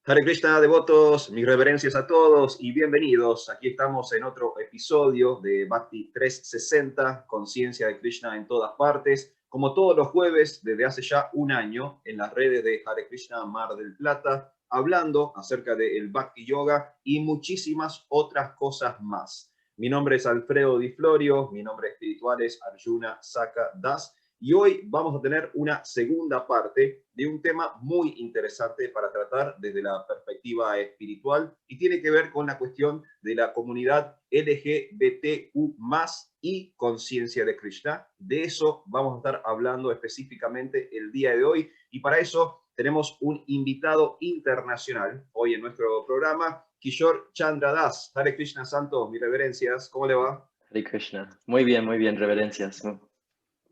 Hare Krishna, devotos, mis reverencias a todos y bienvenidos. Aquí estamos en otro episodio de Bhakti 360, Conciencia de Krishna en todas partes. Como todos los jueves, desde hace ya un año, en las redes de Hare Krishna Mar del Plata, hablando acerca del Bhakti Yoga y muchísimas otras cosas más. Mi nombre es Alfredo Di Florio, mi nombre espiritual es Arjuna Saka Das. Y hoy vamos a tener una segunda parte de un tema muy interesante para tratar desde la perspectiva espiritual y tiene que ver con la cuestión de la comunidad LGBTQ+, y conciencia de Krishna. De eso vamos a estar hablando específicamente el día de hoy y para eso tenemos un invitado internacional hoy en nuestro programa, Kishore Chandra Das. Hare Krishna Santo, mis reverencias, ¿cómo le va? Hare Krishna. Muy bien, reverencias.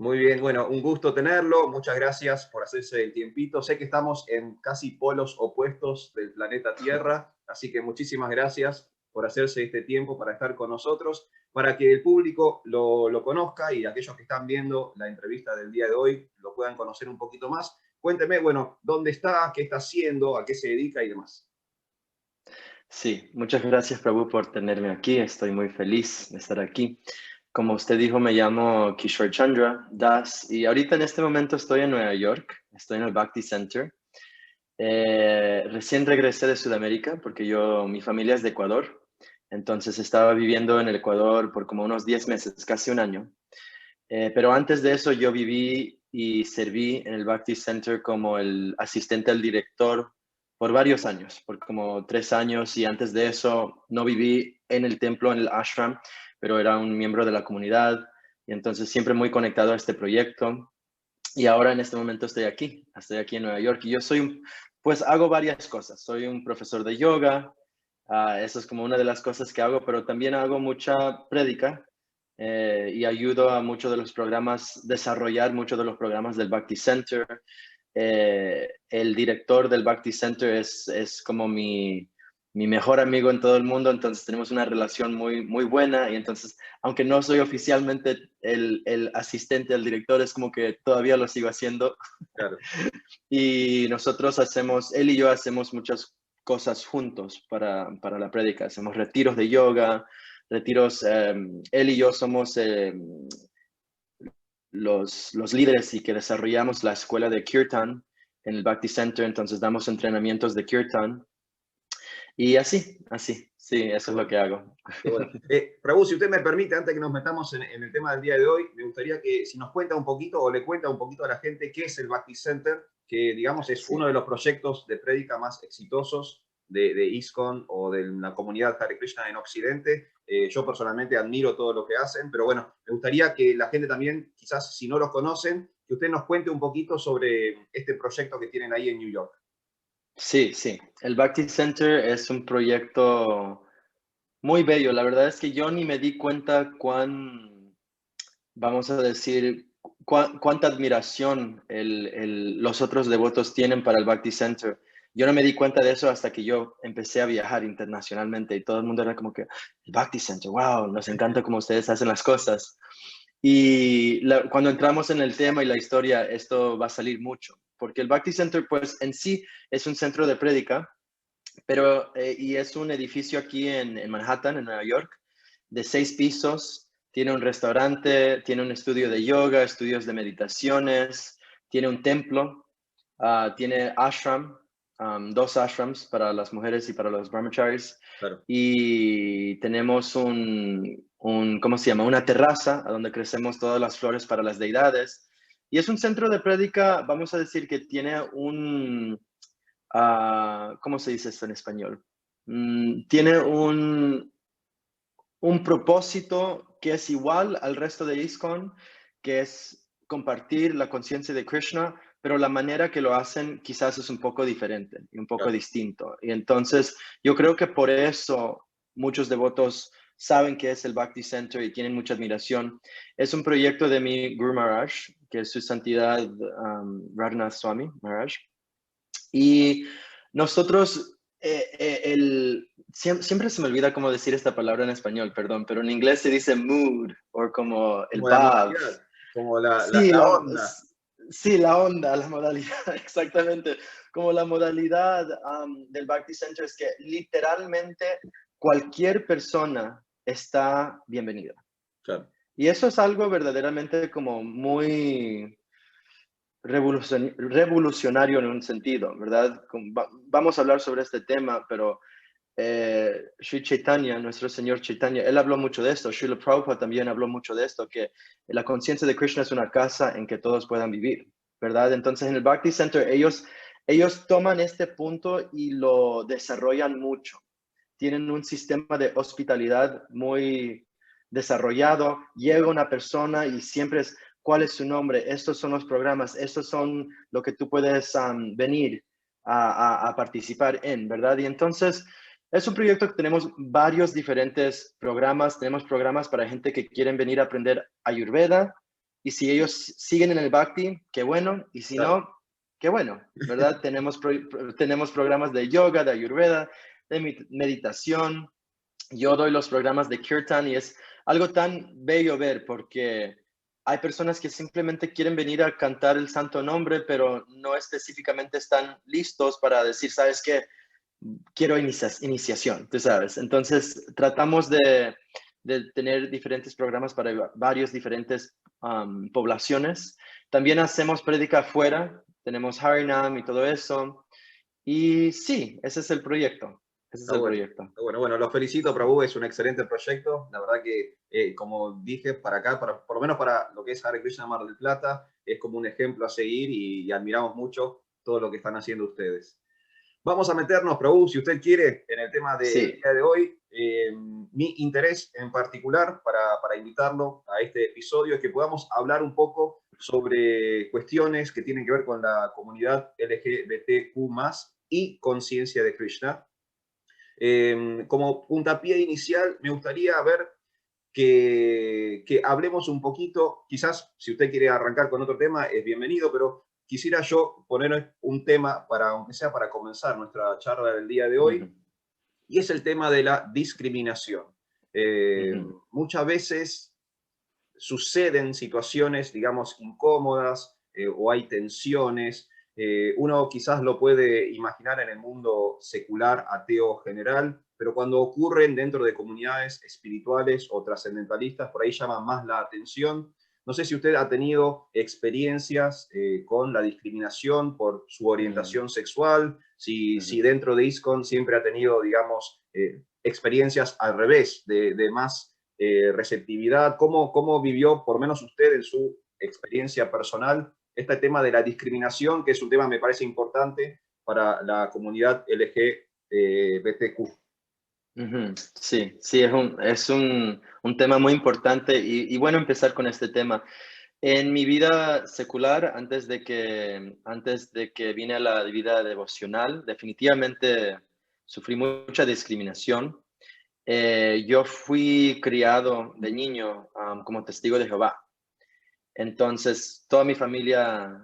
Muy bien, bueno, un gusto tenerlo. Muchas gracias por hacerse el tiempito. Sé que estamos en casi polos opuestos del planeta Tierra, así que muchísimas gracias por hacerse este tiempo para estar con nosotros, para que el público lo conozca y aquellos que están viendo la entrevista del día de hoy lo puedan conocer un poquito más. Cuénteme, bueno, dónde está, qué está haciendo, a qué se dedica y demás. Sí, muchas gracias, Prabhu, por tenerme aquí. Estoy muy feliz de estar aquí. Como usted dijo, me llamo Kishore Chandra Das y ahorita en este momento estoy en Nueva York. Estoy en el Bhakti Center. Recién regresé de Sudamérica porque mi familia es de Ecuador. Entonces estaba viviendo en el Ecuador por como unos 10 meses, casi un año. Pero antes de eso yo viví y serví en el Bhakti Center como el asistente al director por varios años, por como 3 años, y antes de eso no viví en el templo, en el ashram, pero era un miembro de la comunidad y entonces siempre muy conectado a este proyecto. Y ahora en este momento estoy aquí en Nueva York y pues hago varias cosas. Soy un profesor de yoga, eso es como una de las cosas que hago, pero también hago mucha prédica y ayudo a muchos de los programas, desarrollar muchos de los programas del Bhakti Center. El director del Bhakti Center es como mi mejor amigo en todo el mundo, entonces tenemos una relación muy buena y entonces, aunque no soy oficialmente el asistente del director, es como que todavía lo sigo haciendo. Claro. Y él y yo hacemos muchas cosas juntos para la prédica. Hacemos retiros de yoga, él y yo somos los líderes y que desarrollamos la escuela de Kirtan en el Bhakti Center, entonces damos entrenamientos de Kirtan y sí, eso es lo que hago. Qué bueno. Prabhu, si usted me permite, antes que nos metamos en el tema del día de hoy, me gustaría que si nos cuenta un poquito o le cuenta un poquito a la gente qué es el Bhakti Center, que digamos es Sí. uno de los proyectos de prédica más exitosos de ISKCON o de la comunidad Hare Krishna en Occidente. Yo personalmente admiro todo lo que hacen, pero bueno, me gustaría que la gente también, quizás si no los conocen, que usted nos cuente un poquito sobre este proyecto que tienen ahí en New York. Sí, sí. El Bhakti Center es un proyecto muy bello. La verdad es que yo ni me di cuenta vamos a decir, cuánta admiración los otros devotos tienen para el Bhakti Center. Yo no me di cuenta de eso hasta que yo empecé a viajar internacionalmente y todo el mundo era como que, el Bhakti Center, wow, nos encanta cómo ustedes hacen las cosas. Y cuando entramos en el tema y la historia, esto va a salir mucho, porque el Bhakti Center, pues en sí es un centro de prédica, pero y es un edificio aquí en Manhattan, en Nueva York, de 6 pisos. Tiene un restaurante, tiene un estudio de yoga, estudios de meditaciones, tiene un templo, tiene ashram, 2 ashrams para las mujeres y para los brahmacharis. Claro. Y tenemos ¿cómo se llama? Una terraza a donde crecemos todas las flores para las deidades. Y es un centro de prédica, vamos a decir que tiene ¿cómo se dice esto en español? Tiene un propósito que es igual al resto de ISKCON, que es compartir la conciencia de Krishna, pero la manera que lo hacen quizás es un poco diferente y un poco Claro. distinto. Y entonces yo creo que por eso muchos devotos saben que es el Bhakti Center y tienen mucha admiración. Es un proyecto de mi Guru Maharaj, que es su santidad Raghunath Swami Maharaj. Y nosotros, siempre se me olvida cómo decir esta palabra en español, perdón, pero en inglés se dice mood o como el Como la vibe. modalidad, como la Sí, onda. Sí, la onda, la modalidad, exactamente. Como la modalidad del Bhakti Center es que literalmente cualquier persona está bienvenida. Claro, Y eso es algo verdaderamente como muy revolucionario en un sentido, ¿verdad? Vamos a hablar sobre este tema, pero Sri Chaitanya, nuestro señor Chaitanya, él habló mucho de esto. Srila Prabhupada también habló mucho de esto, que la conciencia de Krishna es una casa en que todos puedan vivir, ¿verdad? Entonces en el Bhakti Center ellos toman este punto y lo desarrollan mucho. Tienen un sistema de hospitalidad muy desarrollado. Llega una persona y siempre es, ¿cuál es su nombre? Estos son los programas, estos son lo que tú puedes venir a participar en, ¿verdad? Y entonces es un proyecto que tenemos varios diferentes programas. Tenemos programas para gente que quieren venir a aprender Ayurveda. Y si ellos siguen en el Bhakti, qué bueno. Y si claro. no, qué bueno, ¿verdad? Tenemos programas de yoga, de Ayurveda, de meditación. Yo doy los programas de Kirtan y es algo tan bello ver porque hay personas que simplemente quieren venir a cantar el santo nombre, pero no específicamente están listos para decir, ¿sabes qué? Quiero iniciación, tú sabes. Entonces, tratamos de tener diferentes programas para varios diferentes poblaciones. También hacemos prédica afuera, tenemos Harinam y todo eso. Y sí, ese es el proyecto. Ese es Está el bueno. proyecto. Está bueno, bueno, los felicito, Prabhu, es un excelente proyecto. La verdad que, como dije, para acá, por lo menos para lo que es Hare Krishna Mar del Plata, es como un ejemplo a seguir y admiramos mucho todo lo que están haciendo ustedes. Vamos a meternos, Prabhu, si usted quiere, en el tema del Sí. día de hoy. Mi interés en particular para invitarlo a este episodio es que podamos hablar un poco sobre cuestiones que tienen que ver con la comunidad LGBTQ+, y conciencia de Krishna. Como puntapié inicial, me gustaría ver que hablemos un poquito, quizás si usted quiere arrancar con otro tema, es bienvenido, pero quisiera yo poner un tema para, aunque sea para comenzar nuestra charla del día de hoy, Ujú, y es el tema de la discriminación. Eh, ujú, Muchas veces suceden situaciones, digamos, incómodas, o hay tensiones. Uno quizás lo puede imaginar en el mundo secular, ateo general, pero cuando ocurren dentro de comunidades espirituales o trascendentalistas, por ahí llama más la atención. No sé si usted ha tenido experiencias con la discriminación por su ujú, orientación sexual, si ujú. dentro de ISKCON siempre ha tenido, digamos, experiencias al revés, de más receptividad. ¿Cómo vivió, por lo menos usted en su experiencia personal, este tema de la discriminación, que es un tema, me parece, importante para la comunidad LGBTQ? Ujú. Sí, sí, es un tema muy importante y bueno empezar con este tema. En mi vida secular, antes de que vine a la vida devocional, definitivamente sufrí mucha discriminación. Yo fui criado de niño como testigo de Jehová. Entonces, toda mi familia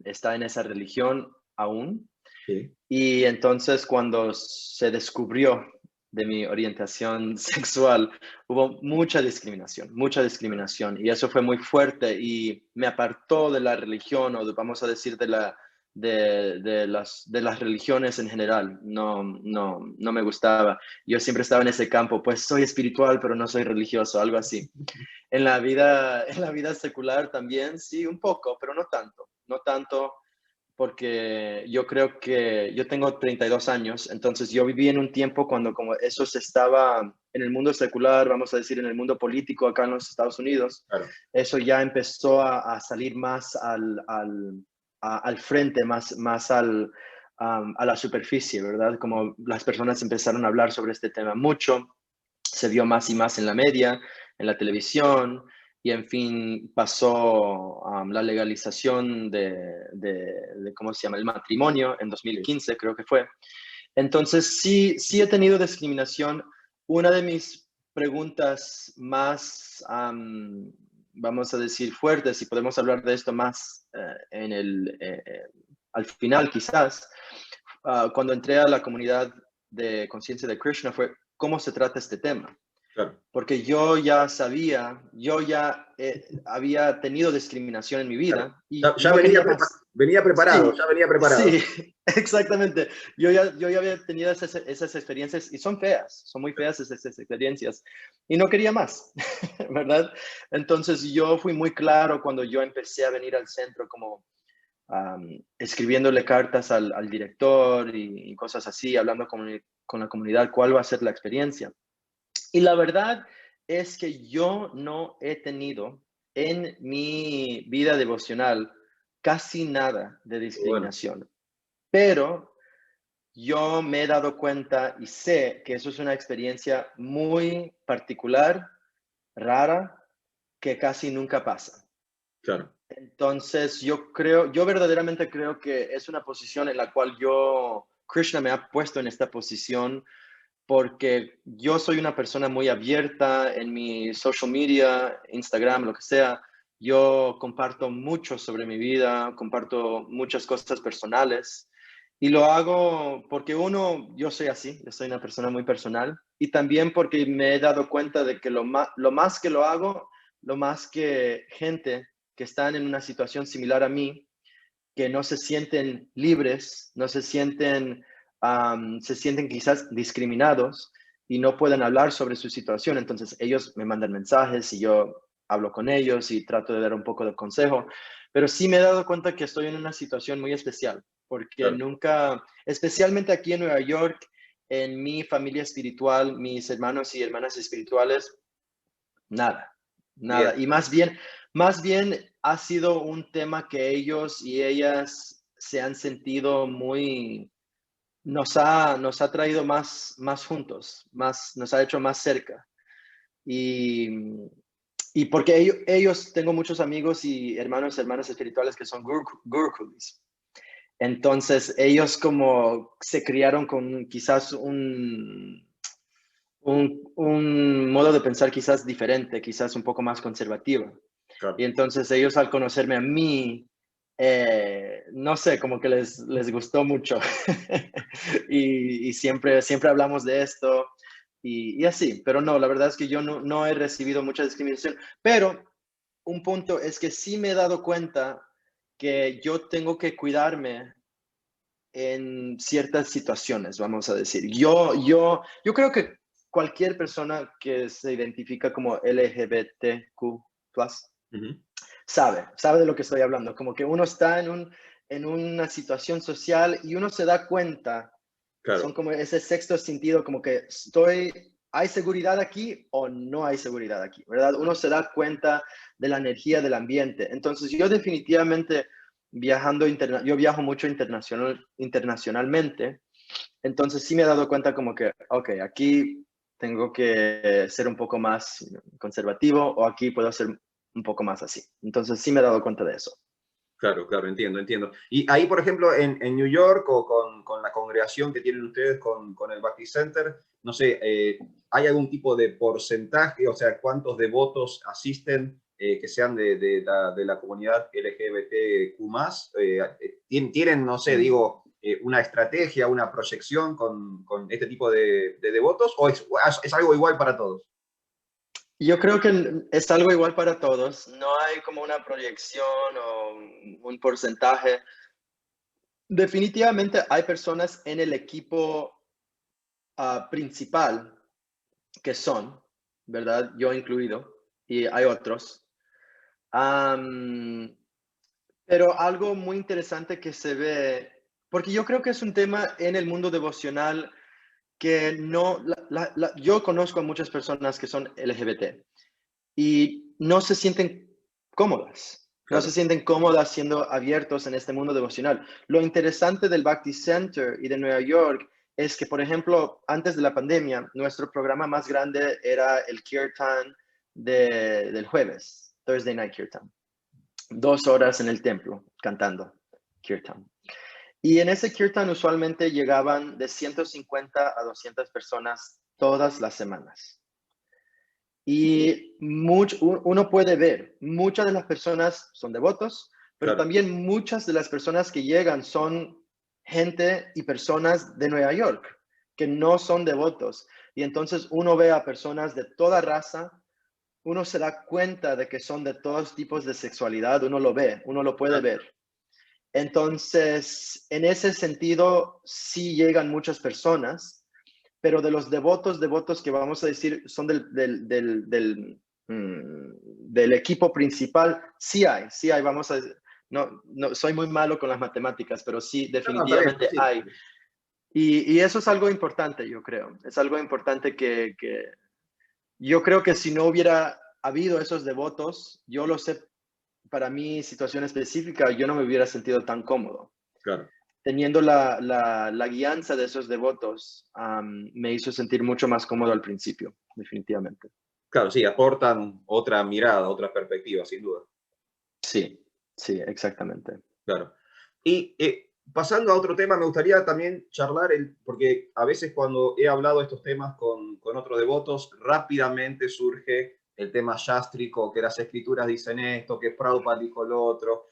está en esa religión aún. Sí. Y entonces cuando se descubrió de mi orientación sexual, hubo mucha discriminación, y eso fue muy fuerte y me apartó de la religión, o vamos a decir de las religiones en general. No me gustaba. Yo siempre estaba en ese campo, pues soy espiritual, pero no soy religioso, algo así. En la vida secular también, sí, un poco, pero no tanto, porque yo creo que yo tengo 32 años, entonces yo viví en un tiempo cuando como eso se estaba en el mundo secular, vamos a decir, en el mundo político acá en los Estados Unidos, Claro. eso ya empezó a salir más al frente, más a la superficie, ¿verdad? Como las personas empezaron a hablar sobre este tema mucho, se vio más y más en la media, en la televisión, y en fin pasó la legalización de, ¿cómo se llama?, el matrimonio en Sí. 2015, creo que fue. Entonces, sí he tenido discriminación. Una de mis preguntas más, vamos a decir, fuertes, y podemos hablar de esto más al final quizás, cuando entré a la comunidad de conciencia de Krishna, fue cómo se trata este tema. Claro. porque yo ya sabía, yo ya había tenido discriminación en mi Claro. vida Ya, y ya no venía, quería más. venía preparado, Sí, ya venía preparado. sí, exactamente. Yo ya había tenido esas experiencias y son feas, son muy feas esas experiencias y no quería más, ¿verdad? Entonces yo fui muy claro cuando yo empecé a venir al centro como escribiéndole cartas al director y cosas así, hablando con la comunidad, cuál va a ser la experiencia. Y la verdad es que yo no he tenido en mi vida devocional casi nada de Qué bueno, discriminación, pero yo me he dado cuenta y sé que eso es una experiencia muy particular, rara, que casi nunca pasa. claro. Entonces, yo verdaderamente creo que es una posición en la cual Krishna me ha puesto en esta posición porque yo soy una persona muy abierta en mi social media, Instagram, lo que sea. Yo comparto mucho sobre mi vida, comparto muchas cosas personales y lo hago porque yo soy así, yo soy una persona muy personal y también porque me he dado cuenta de que lo más que lo hago, lo más que gente que están en una situación similar a mí, que no se sienten libres, no se sienten quizás discriminados y no pueden hablar sobre su situación. Entonces ellos me mandan mensajes y yo hablo con ellos y trato de dar un poco de consejo. Pero sí me he dado cuenta que estoy en una situación muy especial, porque Claro. nunca, especialmente aquí en Nueva York, en mi familia espiritual, mis hermanos y hermanas espirituales, nada, Bien, nada. Y más bien ha sido un tema que ellos y ellas se han sentido nos ha traído más juntos, nos ha hecho más cerca. Y, y porque tengo muchos amigos y hermanas espirituales que son gurukulis. Entonces ellos como se criaron con quizás un modo de pensar quizás diferente, quizás un poco más conservativo. Y claro. entonces ellos al conocerme a mí, no sé, como que les gustó mucho. y siempre hablamos de esto y así, pero no, la verdad es que yo no he recibido mucha discriminación, pero un punto es que sí me he dado cuenta que yo tengo que cuidarme en ciertas situaciones, vamos a decir. Yo creo que cualquier persona que se identifica como LGBTQ+, Ujú. sabe de lo que estoy hablando. Como que uno está en una situación social y uno se da cuenta, son Claro, como ese sexto sentido, como que ¿hay seguridad aquí o no hay seguridad aquí? ¿Verdad? Uno se da cuenta de la energía del ambiente. Entonces yo definitivamente yo viajo mucho internacionalmente, entonces sí me he dado cuenta como que, ok, aquí tengo que ser un poco más conservativo o aquí puedo ser un poco más así. Entonces sí me he dado cuenta de eso. claro, claro, entiendo, entiendo. Y ahí, por ejemplo, en New York o con la congregación que tienen ustedes con el Baptist Center, no sé, ¿hay algún tipo de porcentaje, o sea, cuántos devotos asisten que sean de la comunidad LGBTQ+? ¿Tienen, no sé, Mm. digo, una estrategia, una proyección con este tipo de devotos o es algo igual para todos? Yo creo que es algo igual para todos. No hay como una proyección o un porcentaje. Definitivamente hay personas en el equipo principal que son, ¿verdad? Yo incluido, y hay otros. Am, pero algo muy interesante que se ve, porque yo creo que es un tema en el mundo devocional que no, yo conozco a muchas personas que son LGBT y no se sienten cómodas, no se Claro, sienten cómodas siendo abiertos en este mundo devocional. Lo interesante del Bhakti Center y de Nueva York es que, por ejemplo, antes de la pandemia, nuestro programa más grande era el Kirtan del jueves, Thursday Night Kirtan. 2 horas en el templo cantando Kirtan. Y en ese Kirtan usualmente llegaban de 150 a 200 personas todas las semanas. Y uno puede ver, muchas de las personas son devotos, pero claro, también muchas de las personas que llegan son gente y personas de Nueva York, que no son devotos. Y entonces uno ve a personas de toda raza, uno se da cuenta de que son de todos tipos de sexualidad, uno lo ve, uno lo puede ver. Entonces, en ese sentido, sí llegan muchas personas, pero de los devotos que vamos a decir son del equipo principal, sí hay, vamos a decir, no, soy muy malo con las matemáticas, pero sí, No, está bien, definitivamente sí. hay. Y eso es algo importante, yo creo. Es algo importante que yo creo que si no hubiera habido esos devotos, yo lo sé, para mi situación específica, yo no me hubiera sentido tan cómodo. Claro. Teniendo la guianza de esos devotos, me hizo sentir mucho más cómodo al principio, definitivamente. Claro, sí, aportan otra mirada, otra perspectiva, sin duda. Sí, sí, exactamente. Claro. Y pasando a otro tema, me gustaría también charlar, porque a veces cuando he hablado de estos temas con otros devotos, rápidamente surge el tema yástrico, que las escrituras dicen esto, que Prabhupada dijo lo otro.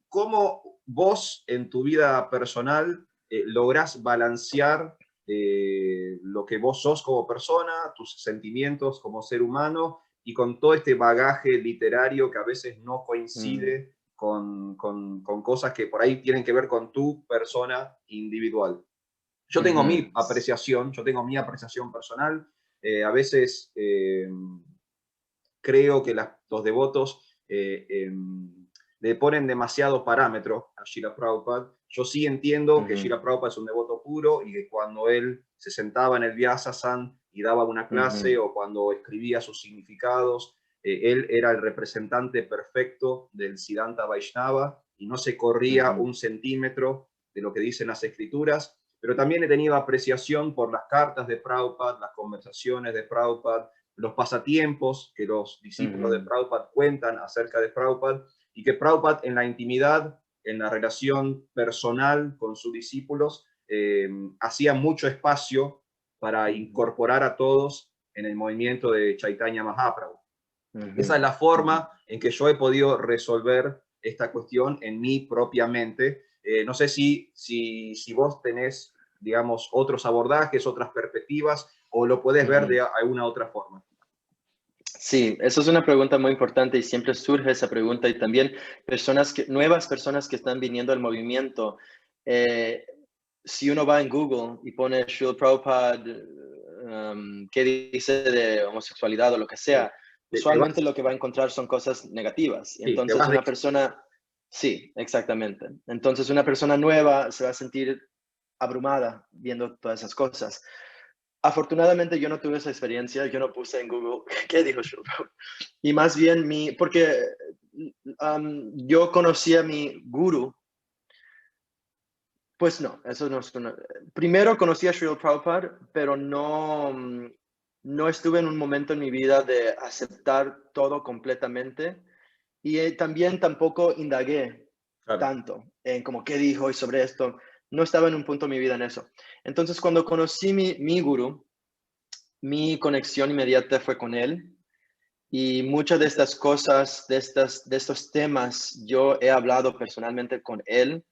¿Cómo vos en tu vida personal lográs balancear lo que vos sos como persona, tus sentimientos como ser humano, y con todo este bagaje literario que a veces no Mm, coincide con cosas que por ahí tienen que ver con tu persona individual? ujú, Yo tengo mi apreciación personal. A veces creo que los devotos le ponen demasiado parámetro a Srila Prabhupada. Yo sí entiendo que ujú, Srila Prabhupada es un devoto puro y que cuando él se sentaba en el Vyasa-san y daba una clase ujú, o cuando escribía sus significados, él era el representante perfecto del Siddhanta Vaishnava y no se corría ujú, un centímetro de lo que dicen las escrituras, pero también he tenido apreciación por las cartas de Prabhupada, las conversaciones de Prabhupada, los pasatiempos que los discípulos de ujú, Prabhupada cuentan acerca de Prabhupada, y que Prabhupada en la intimidad, en la relación personal con sus discípulos, hacía mucho espacio para ujú, incorporar a todos en el movimiento de Chaitanya Mahaprabhu. Esa ujú, es la ujú. forma en que yo he podido resolver esta cuestión en mí propiamente. No sé si vos tenés, digamos, otros abordajes, otras perspectivas, o lo puedes ver Ujú. de alguna otra forma. Sí, eso es una pregunta muy importante y siempre surge esa pregunta y también nuevas personas que están viniendo al movimiento, eh, si uno va en Google y pone Srila Prabhupada, qué dice de homosexualidad o lo que Sí. sea, Te usualmente vas, lo que va a encontrar son cosas negativas. Y sí, te entonces vas de una persona, sí, exactamente. Entonces una persona nueva se va a sentir abrumada viendo todas esas cosas. Afortunadamente yo no tuve esa experiencia, yo no puse en Google qué dijo Shulbro. Y más bien porque yo conocí a mi guru, pues no, eso no es primero conocí a Srila Prabhupada, pero no, no estuve en un momento en mi vida de aceptar todo completamente y también tampoco indagué claro. tanto en como qué dijo y sobre esto. No estaba en un punto de mi vida en eso. Entonces, cuando conocí mi guru, mi conexión inmediata fue con él y muchas de estas cosas, de estos temas, yo he hablado personalmente con él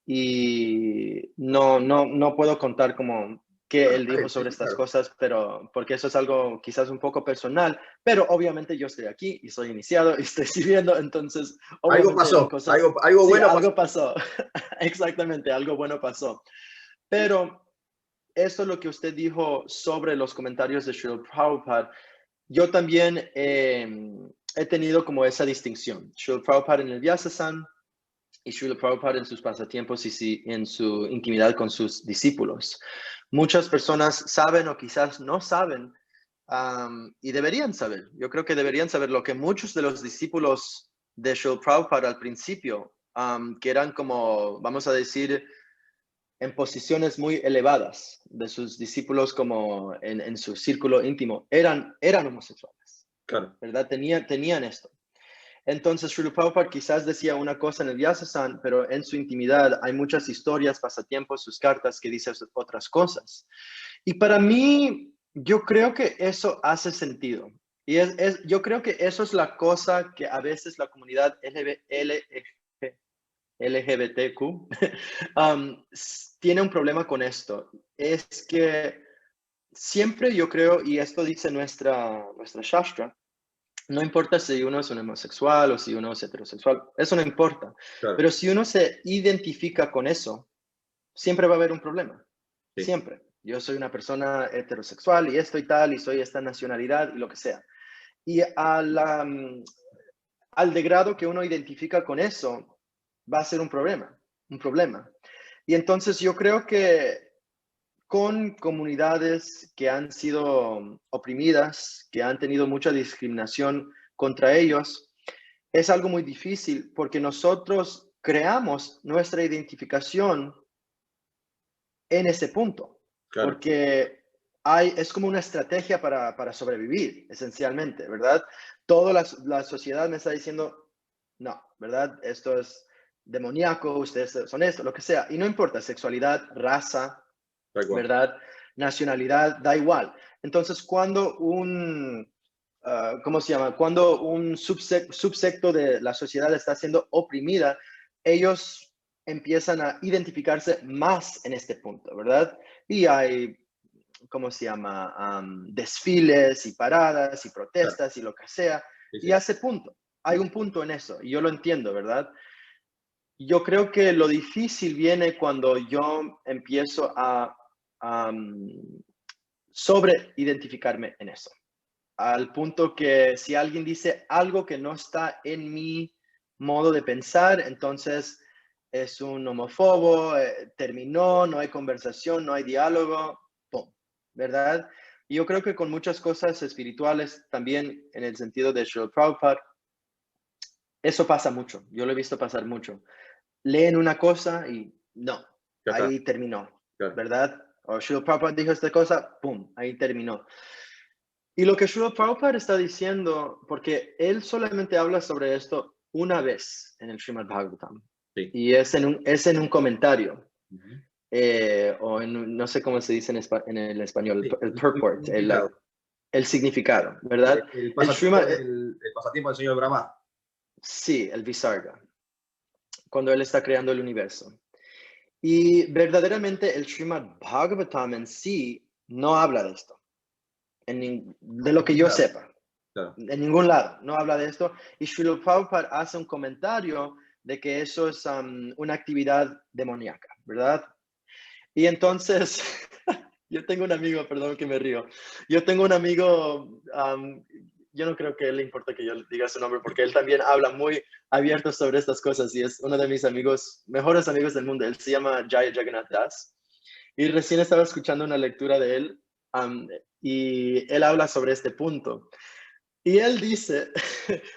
y no puedo contar como qué Bueno, él está dijo bien, sí, sobre sí, estas claro. cosas, pero porque eso es algo quizás un poco personal, pero obviamente yo estoy aquí y soy iniciado y estoy sirviendo, entonces Algo obviamente eran pasó, cosas, algo sí, bueno pasó. algo pasó, exactamente, algo bueno pasó, pero eso es lo que usted dijo sobre los comentarios de Srila Prabhupada. Yo también he tenido como esa distinción. Srila Prabhupada en el Vyasa-san y Srila Prabhupada en sus pasatiempos y en su intimidad con sus discípulos. Muchas personas saben o quizás no saben y deberían saber. Yo creo que deberían saber lo que muchos de los discípulos de Srila Prabhupada al principio, que eran como, vamos a decir, en posiciones muy elevadas de sus discípulos como en su círculo íntimo, eran homosexuales, Claro. ¿verdad? Tenían esto. Entonces, Srila Prabhupada quizás decía una cosa en el Vyasa-san, pero en su intimidad hay muchas historias, pasatiempos, sus cartas que dicen otras cosas. Y para mí, yo creo que eso hace sentido. Y yo creo que eso es la cosa que a veces la comunidad LGBTQ tiene un problema con esto. Es que siempre yo creo, y esto dice nuestra Shastra, no importa si uno es un homosexual o si uno es heterosexual, eso no importa. Claro, Pero si uno se identifica con eso, siempre va a haber un problema. sí, Siempre. Yo soy una persona heterosexual y esto y tal, y soy esta nacionalidad y lo que sea. Y al degrado que uno identifica con eso, va a ser un problema, un problema. Y entonces yo creo que con comunidades que han sido oprimidas, que han tenido mucha discriminación contra ellos, es algo muy difícil porque nosotros creamos nuestra identificación en ese punto, claro, porque es como una estrategia para sobrevivir, esencialmente, ¿verdad? Toda la sociedad me está diciendo, no, ¿verdad? Esto es demoníaco, ustedes son esto, lo que sea, y no importa, sexualidad, raza, tal cual. ¿verdad? Nacionalidad, da igual. Entonces, cuando ¿cómo se llama? Cuando un subsecto de la sociedad está siendo oprimida, ellos empiezan a identificarse más en este punto, ¿verdad? Y hay, ¿cómo se llama? Desfiles y paradas y Claro, protestas y lo que sea. sí, Y sí. a ese punto, hay un punto en eso, y yo lo entiendo, ¿verdad? Yo creo que lo difícil viene cuando yo empiezo a sobre identificarme en eso. Al punto que si alguien dice algo que no está en mi modo de pensar, entonces es un homófobo, terminó, no hay conversación, no hay diálogo, ¡pum! ¿Verdad? Y yo creo que con muchas cosas espirituales, también en el sentido de Srila Prabhupada, eso pasa mucho. Yo lo he visto pasar mucho. Leen una cosa y no, Ya está, ahí terminó, claro. ¿verdad? O Srila Prabhupada dijo esta cosa, ¡pum! Ahí terminó. Y lo que Srila Prabhupada está diciendo, porque él solamente habla sobre esto una vez en el Srimad Bhagavatam, Sí. y es en un comentario, Ujú. o en, no sé cómo se dice en el español, Sí, el el purport, significado. el significado, ¿verdad? El El pasatiempo Srimad, el pasatiempo del señor Brahma. sí, el Visarga, cuando él está creando el universo. Y verdaderamente el Srimad Bhagavatam en sí no habla de esto, de lo En que ningún yo lado. sepa. Claro. En ningún lado, no habla de esto. Y Srila Prabhupada hace un comentario de que eso es una actividad demoníaca, ¿verdad? Y entonces, yo tengo un amigo, perdón que me río, yo tengo un amigo, yo no creo que le importa que yo diga su nombre porque él también habla muy abierto sobre estas cosas y es uno de mis amigos, mejores amigos del mundo. Él se llama Jaya Jagannath Das y recién estaba escuchando una lectura de él y él habla sobre este punto. Y él dice,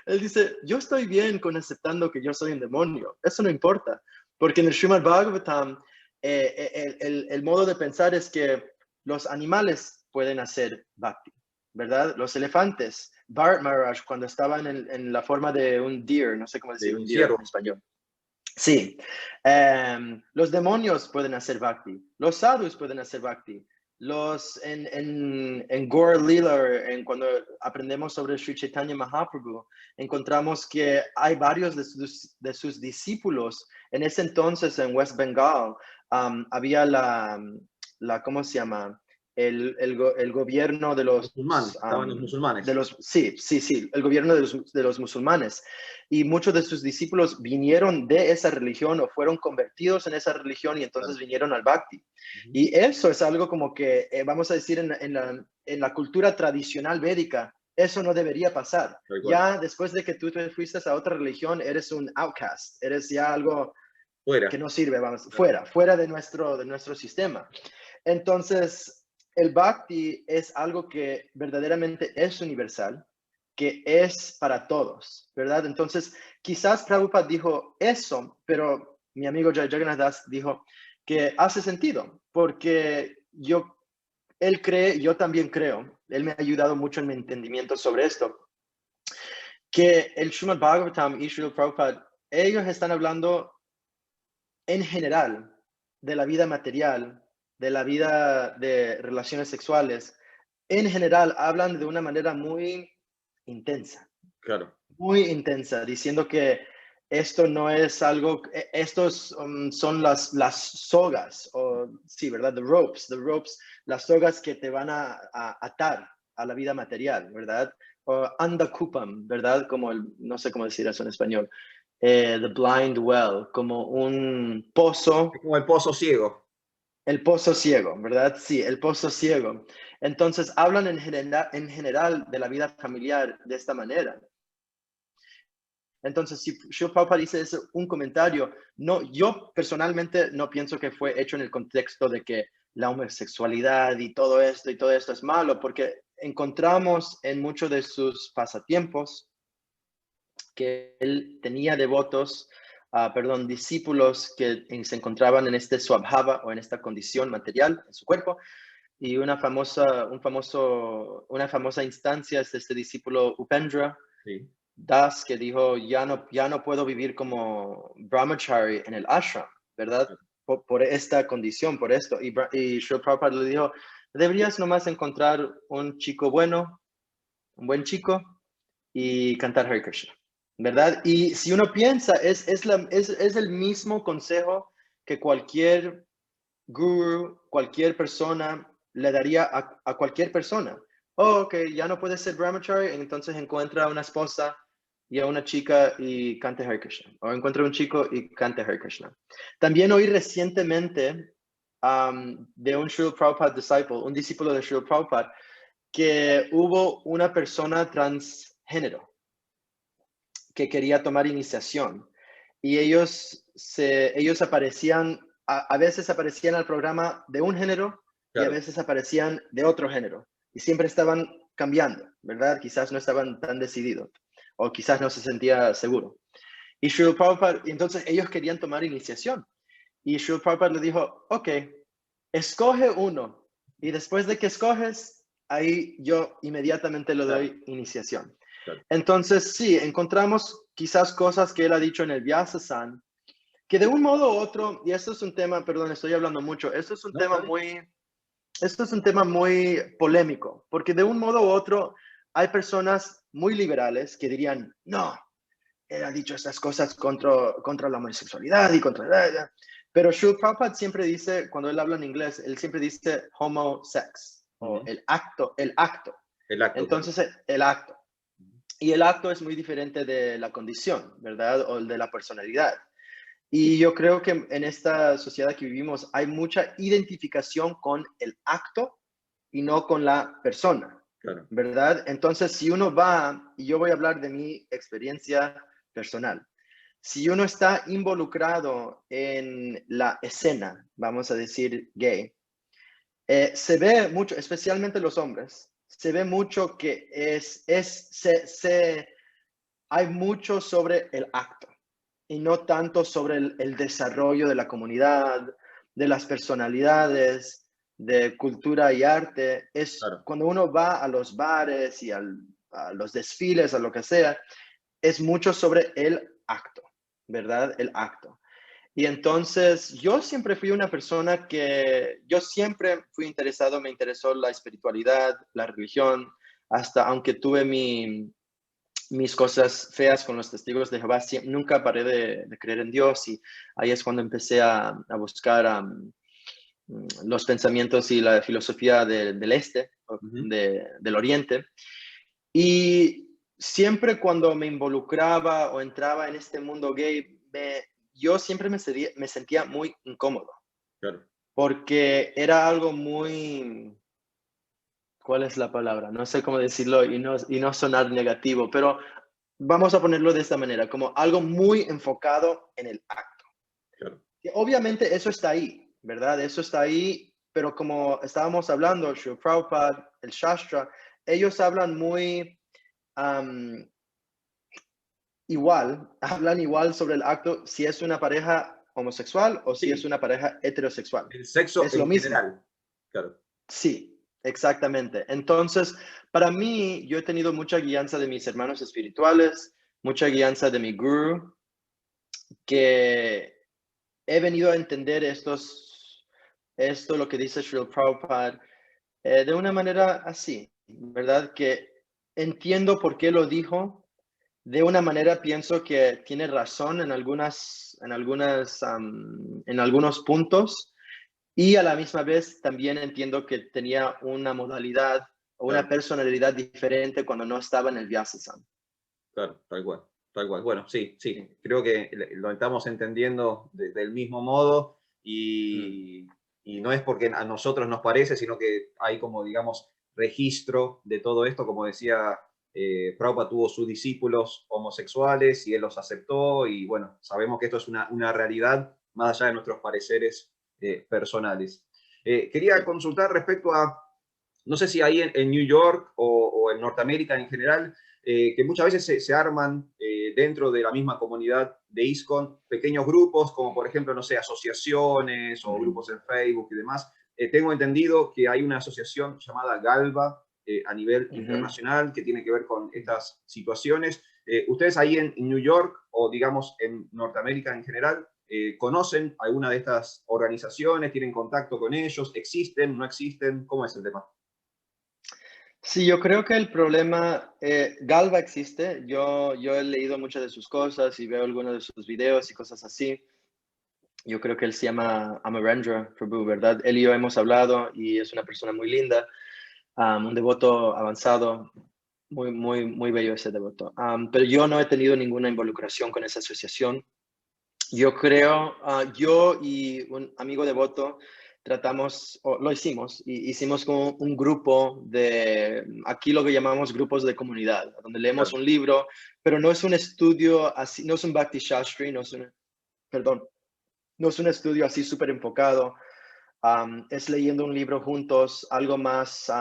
él dice, yo estoy bien con aceptando que yo soy un demonio, eso no importa, porque en el Srimad Bhagavatam el modo de pensar es que los animales pueden hacer bhakti, ¿verdad? Los elefantes, Bharat Maharaj, cuando estaba en la forma de un deer, no sé cómo De decir un un deer en ciervo. español. Sí, los demonios pueden hacer bhakti, los sadhus pueden hacer bhakti, en Gaur Lila, cuando aprendemos sobre Sri Chaitanya Mahaprabhu, encontramos que hay varios de sus discípulos. En ese entonces, en West Bengal, había ¿cómo se llama? El gobierno Musulmanes, estaban los musulmanes. sí, el gobierno de los musulmanes. Y muchos de sus discípulos vinieron de esa religión o fueron convertidos en esa religión y entonces Claro. vinieron al Bhakti. Ujú. Y eso es algo como que, vamos a decir, en la cultura tradicional védica, eso no debería pasar. Tal cual. Ya después de que tú te fuiste a otra religión, eres un outcast, eres ya algo que Fuera. no sirve, vamos, Claro. fuera de nuestro sistema. Entonces, el Bhakti es algo que verdaderamente es universal, que es para todos, ¿verdad? Entonces, quizás Prabhupada dijo eso, pero mi amigo Jai Jagannath Das dijo que hace sentido, porque él cree, yo también creo, él me ha ayudado mucho en mi entendimiento sobre esto, que el Srimad Bhagavatam y Srila Prabhupada, ellos están hablando en general de la vida material, de la vida de relaciones sexuales, en general hablan de una manera Claro. muy intensa, diciendo que esto no es algo, estos son las sogas o sí, ¿verdad? The ropes, las sogas que te van a atar a la vida material, ¿verdad? O andakupam, ¿verdad? Como no sé cómo decir eso en español. The blind well, como un pozo. Es como el pozo ciego. El pozo ciego, ¿verdad? Sí, el pozo ciego. Entonces, hablan en general de la vida familiar de esta manera. Entonces, si Srila Prabhupada dice un comentario, no, yo personalmente no pienso que fue hecho en el contexto de que la homosexualidad y todo esto es malo, porque encontramos en muchos de sus pasatiempos que él tenía devotos, discípulos que se encontraban en este swabhava o en esta condición material en su cuerpo. Y una famosa instancia es este discípulo Upendra Sí. Das, que dijo, ya no puedo vivir como brahmachari en el ashram, ¿verdad? Por esta condición, por esto. Y Srila Prabhupada le dijo, deberías nomás encontrar un chico bueno, un buen chico, y cantar Hare Krishna, ¿verdad? Y si uno piensa, es el mismo consejo que cualquier guru, cualquier persona le daría a cualquier persona. Oh, ok, ya no puedes ser brahmachari, entonces encuentra a una esposa y a una chica y cante Hare Krishna. O encuentra un chico y cante Hare Krishna. También oí recientemente de un Srila Prabhupada disciple, un discípulo de Srila Prabhupada, que hubo una persona transgénero que quería tomar iniciación. Y ellos aparecían, a veces aparecían al programa de un género y a Claro. veces aparecían de otro género. Y siempre estaban cambiando, ¿verdad? Quizás no estaban tan decididos o quizás no se sentía seguro. Y Srila Prabhupada, entonces ellos querían tomar iniciación. Y Srila Prabhupada le dijo, ok, escoge uno. Y después de que escoges, ahí yo inmediatamente le doy iniciación. Claro. Entonces, sí, encontramos quizás cosas que él ha dicho en el Vyasa-san, que de un modo u otro, y esto es un tema, perdón, estoy hablando mucho, esto es un tema muy polémico, porque de un modo u otro hay personas muy liberales que dirían, no, él ha dicho estas cosas contra la homosexualidad y contra... Pero Srila Prabhupada siempre dice, cuando él habla en inglés, él siempre dice homosex, o el acto. El acto. Entonces, Claro. el acto. Y el acto es muy diferente de la condición, ¿verdad? O de la personalidad. Y yo creo que en esta sociedad que vivimos hay mucha identificación con el acto y no con la persona, Claro. ¿verdad? Entonces, si uno va, y yo voy a hablar de mi experiencia personal, si uno está involucrado en la escena, vamos a decir gay, se ve mucho, especialmente los hombres, se ve mucho que hay mucho sobre el acto y no tanto sobre el desarrollo de la comunidad, de las personalidades, de cultura y arte. Es Claro. cuando uno va a los bares y a los desfiles, a lo que sea, es mucho sobre el acto, ¿verdad? El acto. Y entonces yo siempre fui una persona yo siempre fui interesado, me interesó la espiritualidad, la religión, hasta aunque tuve mis cosas feas con los testigos de Jehová, nunca paré de creer en Dios y ahí es cuando empecé a buscar los pensamientos y la filosofía del este, del oriente. Y siempre cuando me involucraba o entraba en este mundo gay, yo siempre me sentía muy incómodo, Claro. porque era algo muy, ¿cuál es la palabra? No sé cómo decirlo y no sonar negativo, pero vamos a ponerlo de esta manera, como algo muy enfocado en el acto. Claro. Que obviamente eso está ahí, ¿verdad? Eso está ahí, pero como estábamos hablando, Srila Prabhupada, el Shastra, ellos hablan muy hablan igual sobre el acto si es una pareja homosexual o si es Sí, una pareja heterosexual. el sexo Es lo en mismo. general. Claro. Sí, exactamente. Entonces, para mí, yo he tenido mucha guianza de mis hermanos espirituales, mucha guianza de mi guru, que he venido a entender esto lo que dice Srila Prabhupada, de una manera así, ¿verdad? Que entiendo por qué lo dijo. De una manera pienso que tiene razón en algunos puntos Y a la misma vez también entiendo que tenía una modalidad o una Claro, personalidad diferente cuando no estaba en el Vyasa-san. claro, tal cual, tal cual. Bueno, sí, sí, Sí. creo que lo estamos entendiendo del mismo modo Mm, y no es porque a nosotros nos parece, sino que hay como, digamos, registro de todo esto, como decía, Prabhupada tuvo sus discípulos homosexuales y él los aceptó y bueno, sabemos que esto es una realidad más allá de nuestros pareceres personales. Quería sí. consultar respecto a no sé si ahí en New York o en Norteamérica en general, que muchas veces se arman dentro de la misma comunidad de ISKCON pequeños grupos, como por ejemplo, no sé, asociaciones o Mm, grupos en Facebook y demás. Tengo entendido que hay una asociación llamada GALBA a nivel ujú. internacional que tiene que ver con estas situaciones. ¿Ustedes ahí en New York o digamos en Norteamérica en general conocen alguna de estas organizaciones? ¿Tienen contacto con ellos? ¿Existen? ¿No existen? ¿Cómo es el tema? Sí, yo creo que el problema, Galva existe, yo he leído muchas de sus cosas y veo algunos de sus videos y cosas así. Yo creo que él se llama Amarendra Prabhu, ¿verdad? Él y yo hemos hablado y es una persona muy linda, un devoto avanzado, muy, muy, muy bello ese devoto. Pero yo no he tenido ninguna involucración con esa asociación. Yo creo, yo y un amigo devoto tratamos, o lo hicimos, y hicimos como un grupo de, aquí lo que llamamos grupos de comunidad, donde leemos Claro. un libro, pero no es un estudio así, no es un Bhakti Shastri, no es un, perdón, no es un estudio así súper enfocado, es leyendo un libro juntos, algo más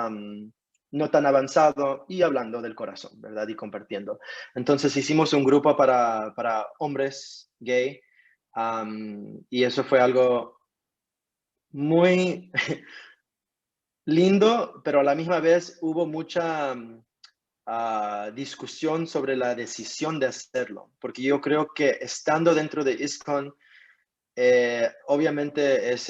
no tan avanzado y hablando del corazón, ¿verdad? Y compartiendo. Entonces hicimos un grupo para hombres gay y eso fue algo muy lindo, pero a la misma vez hubo mucha discusión sobre la decisión de hacerlo, porque yo creo que estando dentro de ISKCON, obviamente es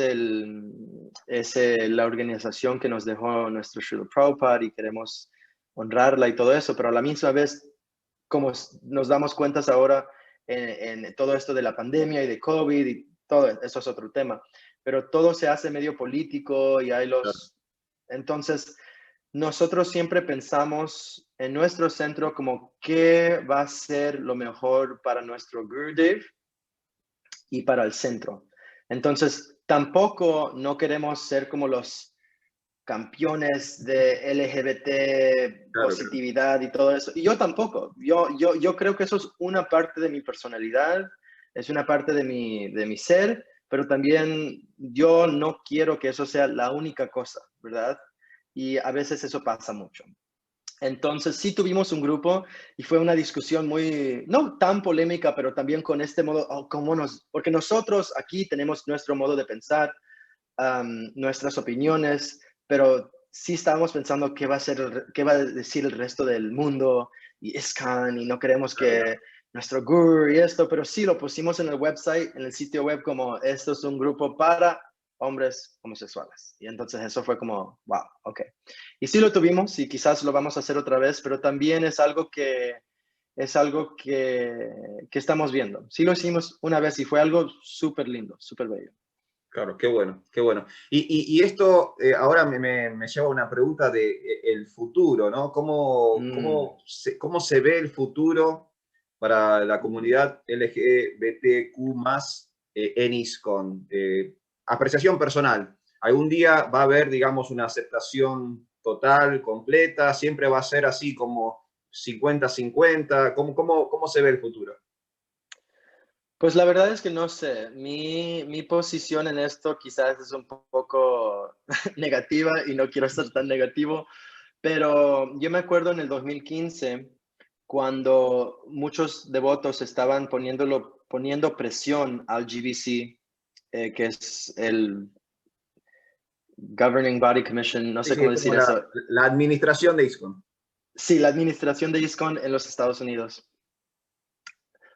la organización que nos dejó nuestro Srila Prabhupada y queremos honrarla y todo eso, pero a la misma vez, como nos damos cuenta ahora en todo esto de la pandemia y de COVID y todo, eso es otro tema, pero todo se hace medio político y hay Claro, los... Entonces, nosotros siempre pensamos en nuestro centro como qué va a ser lo mejor para nuestro Gurudev y para el centro. Entonces, tampoco no queremos ser como los campeones de LGBT, claro, claro. positividad y todo eso. Y yo tampoco. Yo creo que eso es una parte de mi personalidad, es una parte de mi ser, pero también yo no quiero que eso sea la única cosa, ¿verdad? Y a veces eso pasa mucho. Entonces sí tuvimos un grupo y fue una discusión muy, no tan polémica, pero también con este modo, oh, porque nosotros aquí tenemos nuestro modo de pensar, nuestras opiniones, pero sí estábamos pensando qué va a ser, qué va a decir el resto del mundo y ISKCON y no queremos Claro, que claro. nuestro guru y esto, pero sí lo pusimos en el website, en el sitio web como esto es un grupo para hombres homosexuales. Y entonces eso fue como, wow, ok. Y sí lo tuvimos y quizás lo vamos a hacer otra vez, pero también es algo que estamos viendo. Sí lo hicimos una vez y fue algo súper lindo, súper bello. Claro, qué bueno, qué bueno. Y esto ahora me lleva a una pregunta de el futuro, ¿no? Mm, Cómo se ve el futuro para la comunidad LGBTQ más en ISKCON? Apreciación personal. ¿Algún día va a haber, digamos, una aceptación total, completa? ¿Siempre va a ser así como 50-50? ¿Cómo se ve el futuro? Pues la verdad es que no sé, mi posición en esto quizás es un poco negativa y no quiero ser tan negativo, pero yo me acuerdo en el 2015 cuando muchos devotos estaban poniendo presión al GBC, que es el Governing Body Commission, no Sí, sé sí, cómo es como decir eso. la administración de ISKCON. Sí, la administración de ISKCON en los Estados Unidos.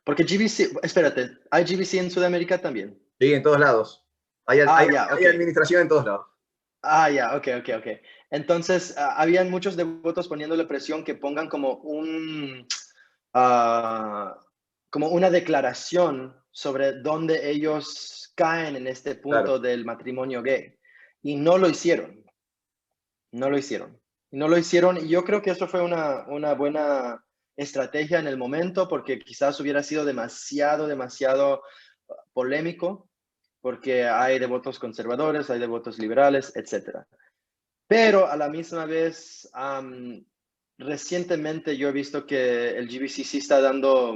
Porque GBC, espérate, ¿hay GBC en Sudamérica también? Sí, en todos lados. Hay, hay, Ah, ya, hay ok. administración en todos lados. Ya, ok, ok, ok. Entonces, habían muchos devotos poniéndole presión que pongan ah, como una declaración sobre dónde ellos caen en este Claro, punto del matrimonio gay. y no lo hicieron, no lo hicieron. Y no lo hicieron, y yo creo que eso fue una buena estrategia en el momento, porque quizás hubiera sido demasiado polémico, porque hay devotos conservadores, hay devotos liberales, etcétera. Pero a la misma vez, recientemente yo he visto que el GBC sí está dando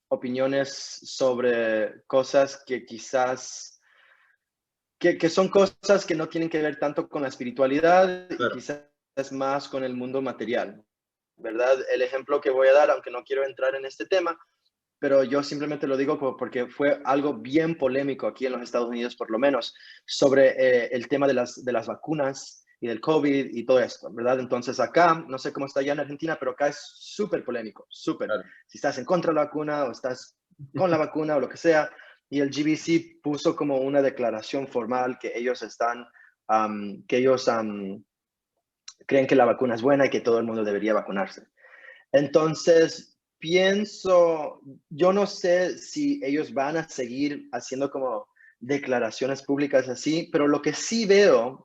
opiniones sobre cosas que quizás, que son cosas que no tienen que ver tanto con la espiritualidad y Claro, quizás más con el mundo material, ¿verdad? El ejemplo que voy a dar, aunque no quiero entrar en este tema, pero yo simplemente lo digo porque fue algo bien polémico aquí en los Estados Unidos, por lo menos, sobre el tema de las vacunas y del COVID y todo esto, ¿verdad? Entonces acá, no sé cómo está allá en Argentina, pero acá es súper polémico, súper. claro. Si estás en contra de la vacuna o estás con la vacuna o lo que sea, y el GBC puso como una declaración formal que ellos están, que ellos creen que la vacuna es buena y que todo el mundo debería vacunarse. Entonces, yo no sé si ellos van a seguir haciendo como declaraciones públicas así, pero lo que sí veo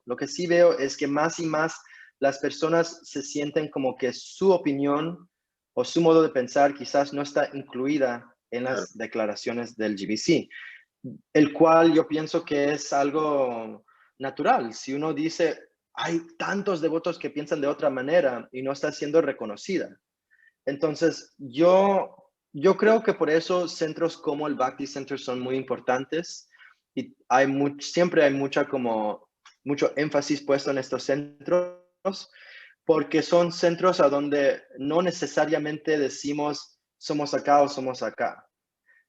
es que más y más las personas se sienten como que su opinión o su modo de pensar quizás no está incluida en Claro, las declaraciones del GBC, el cual yo pienso que es algo natural. Si uno dice, hay tantos devotos que piensan de otra manera y no está siendo reconocida. Entonces, yo creo que por eso centros como el Bhakti Center son muy importantes y siempre hay mucho énfasis puesto en estos centros porque son centros a donde no necesariamente decimos somos acá o somos acá.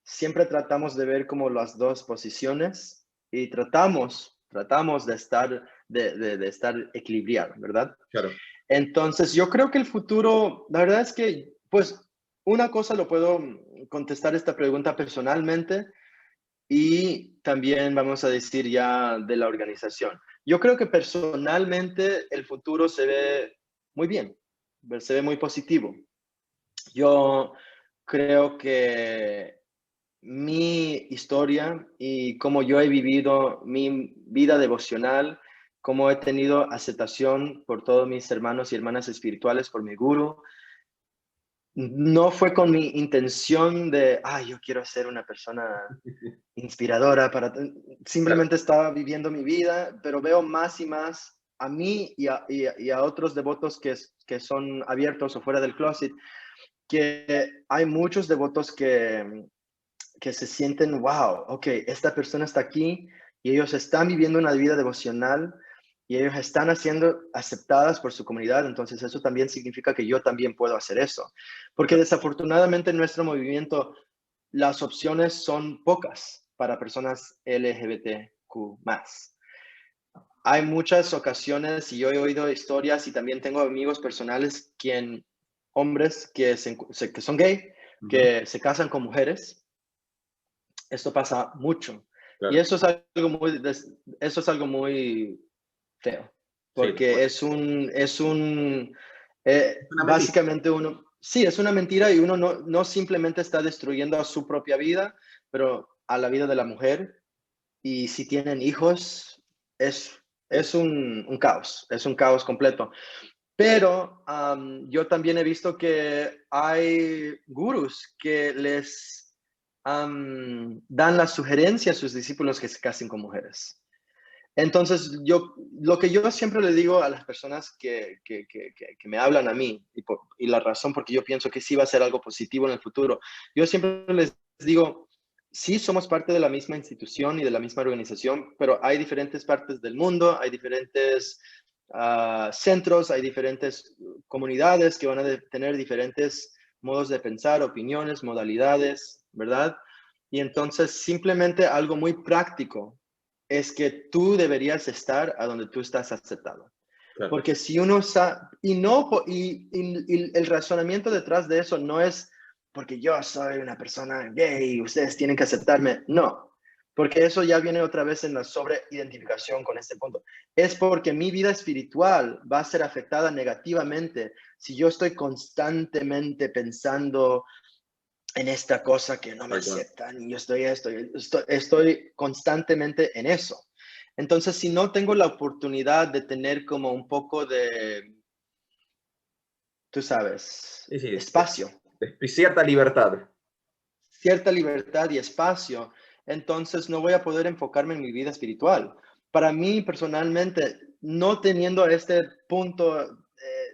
Siempre tratamos de ver como las dos posiciones y tratamos de estar, de estar equilibrados, ¿verdad? claro. Entonces, yo creo que el futuro, la verdad es que, pues, una cosa lo puedo contestar esta pregunta personalmente y también vamos a decir ya de la organización. Yo creo que personalmente el futuro se ve muy bien, se ve muy positivo. Yo creo que mi historia y cómo yo he vivido mi vida devocional, cómo he tenido aceptación por todos mis hermanos y hermanas espirituales, por mi guru. No fue con mi intención de, yo quiero ser una persona inspiradora Claro, simplemente estaba viviendo mi vida, pero veo más y más a mí y a otros devotos que son abiertos o fuera del closet, que hay muchos devotos que se sienten, wow, ok, esta persona está aquí y ellos están viviendo una vida devocional y ellos están siendo aceptadas por su comunidad, entonces eso también significa que yo también puedo hacer eso. Porque claro. desafortunadamente en nuestro movimiento las opciones son pocas para personas LGBTQ+. Hay muchas ocasiones y yo he oído historias y también tengo amigos personales, hombres que son gay, Ujú, que se casan con mujeres. Esto pasa mucho. Y claro. eso es algo muy feo, Sí, tal porque cual. Es una mentira. básicamente sí, es una mentira y uno no simplemente está destruyendo a su propia vida, pero a la vida de la mujer. Y si tienen hijos, Sí, es es un caos completo. Pero yo también he visto que hay gurús que les dan la sugerencia a sus discípulos que se casen con mujeres. Entonces, lo que yo siempre le digo a las personas que me hablan a mí, y la razón porque yo pienso que sí va a ser algo positivo en el futuro, yo siempre les digo, sí somos parte de la misma institución y de la misma organización, pero hay diferentes partes del mundo, hay diferentes centros, hay diferentes comunidades que van a tener diferentes modos de pensar, opiniones, modalidades, ¿verdad? Y entonces simplemente algo muy práctico es que tú deberías estar a donde tú estás aceptado. claro. Porque si uno y no, y el razonamiento detrás de eso no es porque yo soy una persona gay y ustedes tienen que aceptarme. No, porque eso ya viene otra vez en la sobreidentificación con este punto. Es porque mi vida espiritual va a ser afectada negativamente si yo estoy constantemente pensando en esta cosa que no me Tal cual. aceptan y yo estoy constantemente en eso. Entonces, si no tengo la oportunidad de tener como un poco de, tú sabes, Sí, sí, espacio, cierta libertad. cierta libertad y espacio, entonces no voy a poder enfocarme en mi vida espiritual. Para mí, personalmente, no teniendo este punto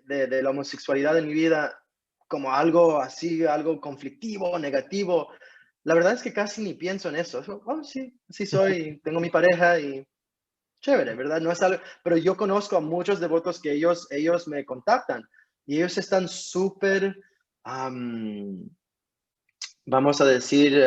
de la homosexualidad en mi vida como algo así, algo conflictivo, negativo, la verdad es que casi ni pienso en eso. Oh, sí, sí soy, tengo mi pareja y chévere, ¿verdad? No es algo, pero yo conozco a muchos devotos que ellos me contactan y ellos están súper, vamos a decir,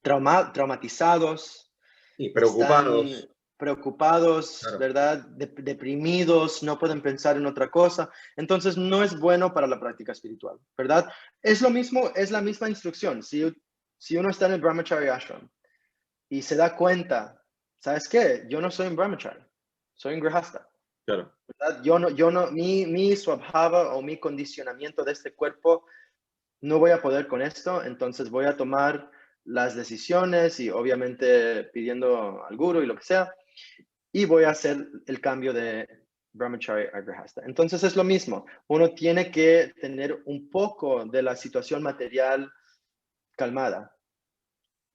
traumatizados, Y están preocupados. preocupados, Claro, ¿verdad? Deprimidos, no pueden pensar en otra cosa. Entonces, no es bueno para la práctica espiritual, ¿verdad? Es lo mismo, es la misma instrucción. Si uno está en el Brahmachari Ashram y se da cuenta, ¿sabes qué? Yo no soy un Brahmachari, soy un Grihasta. claro. ¿Verdad? Mi swabhava o mi condicionamiento de este cuerpo no voy a poder con esto, entonces voy a tomar las decisiones y obviamente pidiendo al guru y lo que sea, y voy a hacer el cambio de Brahmachari a Grihasta. Entonces es lo mismo, uno tiene que tener un poco de la situación material calmada